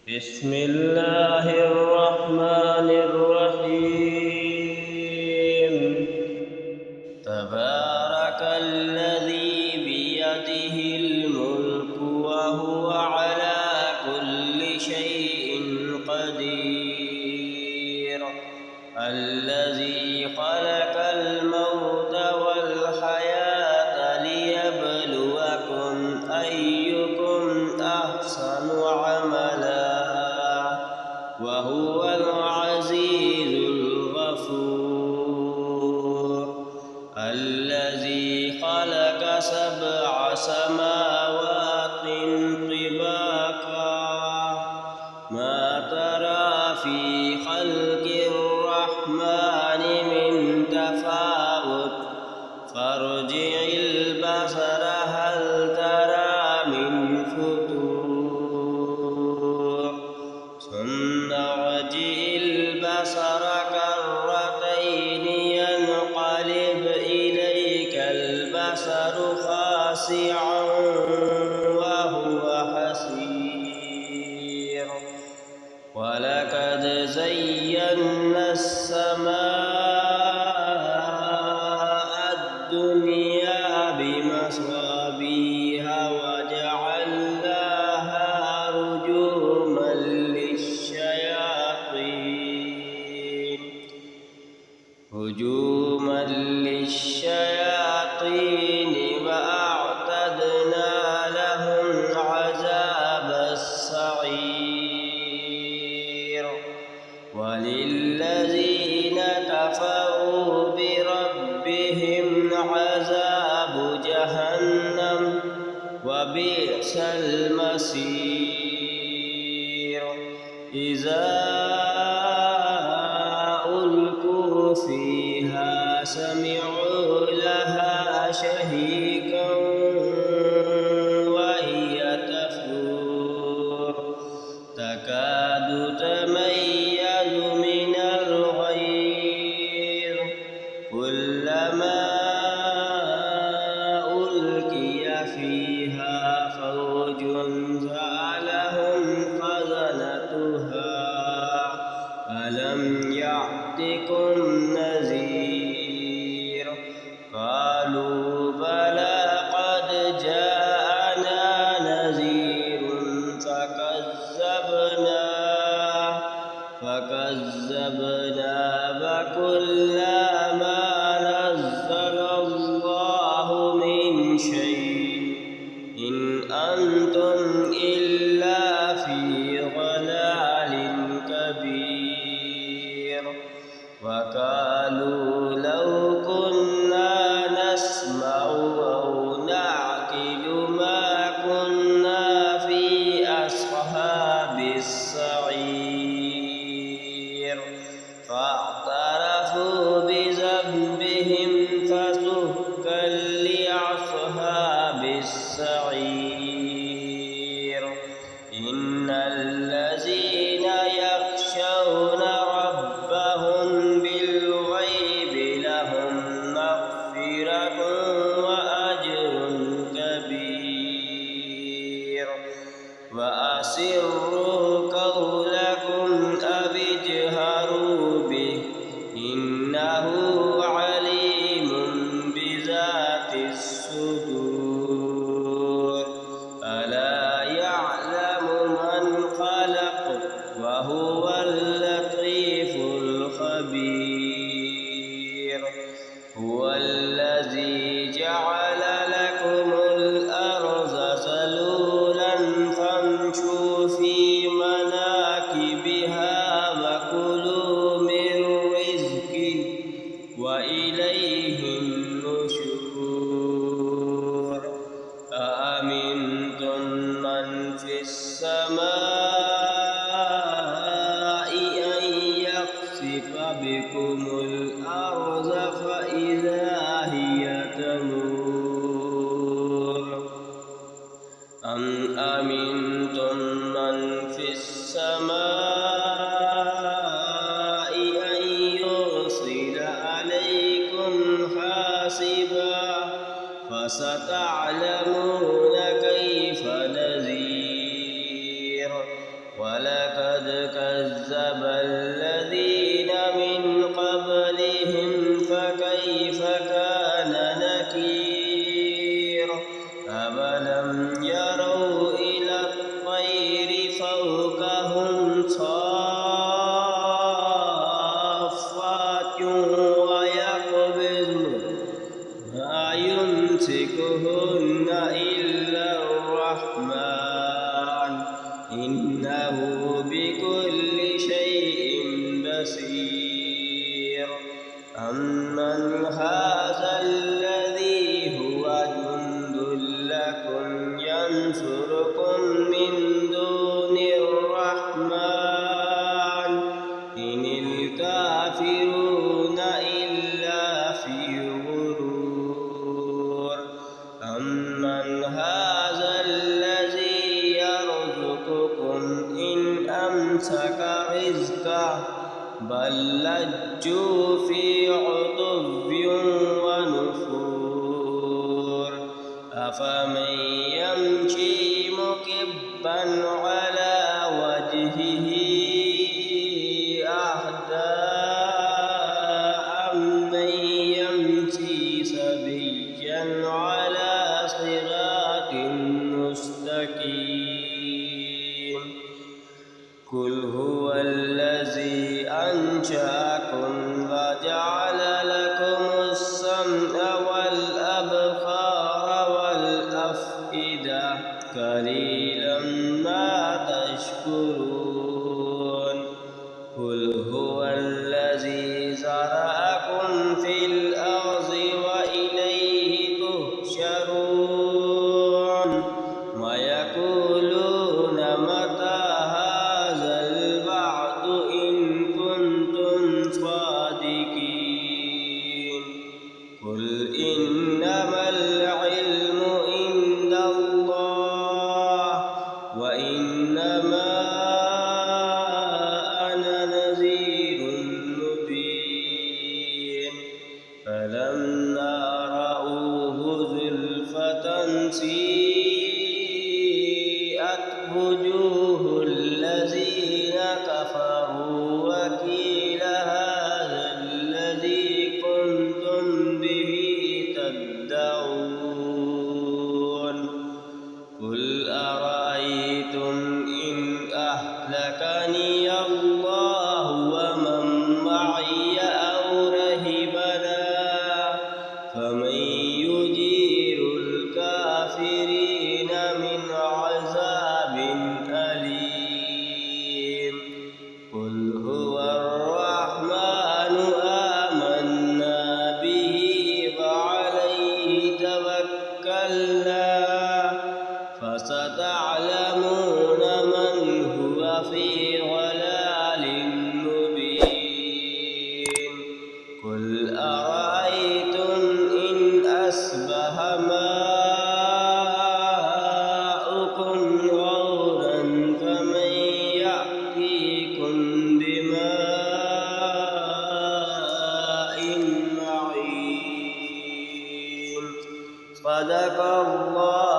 بسم الله الرحمن الرحيم. تبارك الذي بيده الملك وهو على كل شيء قدير. الذي خلق الموت والحياة ليبلوكم أيكم أحسن عملا وهو العزيز الغفور. الذي خلق 7 سماوات طباقا ما ترى في خلق الرحمن من تفاوت فارجع البصر هل ترى من فطور ثم ارجع البصر كرتين ينقلب إليك البصر خاسعا وهو حسير. ولقد زينا السماء الدنيا بمصابيح وجعلناها رجوما للشياطين وأعتدنا لهم عذاب السعير. وللذين كفروا بربهم عذاب جهنم وبئس المصير. إذا ألقوا فيها سمعوا لها شهيقا وهي تفور تكاد تميز من الغيظ كلما ألقي فيها فوج سألهم خزنتها ألم يأتكم نذير قالوا بلى قد جاءنا نذير فكذبنا وقلنا ما نزل الله من شيء إن أنتم إلا في ضلال كبير. وقالوا لو كنا نسمع أو نعقل ما كنا في أصحاب السعير. فاعترفوا بذنبهم فسحقا لأصحاب السعير. إن الذين يخشون ربهم بالغيب لهم مغفرة وأجر كبير. وأسروا قولكم أو اجهروا به إنه عليم بذات الصدور. ألا يعلم من خلق وهو اللطيف الخبير. هو الذي جعل لكم الأرض ذلولا فامشوا في مناكبها وكلوا من رزقه وإليه النشور. أأمنتم من في السماء أن يخسف بكم الأرض فإذا هي تمور أم أمنتم من في السماء أن يرسل عليكم حاسبا فستعلمون كيف نذير. ولقد كذب الذين من قبلهم فكيف كان نكير أولم يروا إلى الطير فوقهم صافات ويقبضن ما يمسكهن إلا الرحمن إنه بكل شيء بصير أمن هذا الذي هو جند لكم ينصركم من دون الرحمن إن الكافرون إلا في غرور أمن هذا الذي يرزقكم إن أمسك رزقه بل لجوا في عتب ونفور أفمن يمشي مكبا على وجهه أهدى أمن يمشي سويا على صراط مستقيم قل هو الذي أنشأكم وجعل لكم السمع والأبصار والأفئدة قليلا ما تشكرون قل هو الذي زرعكم في الأرض وإليه تحشرون ويقولون متى هذا الوعد إن كنتم صادقين قل إنما العلم عند الله وإنما أنا نذير مبين فلما رأوه زلفة سيئت وجوه الذين كفروا وقيل هذا الذي كنتم به تدعون قل أرأيتم إن أهلكني الله ومن معي أو رهبنا فمن يجير الكافرين من عذاب أليم قل هو الرحمن آمنا به وعليه توكلنا فستعلمون من هو في ضلال مبين قل أرأيتم إن أصبح ماؤكم غورا فمن يأتيكم بماء معين صدق الله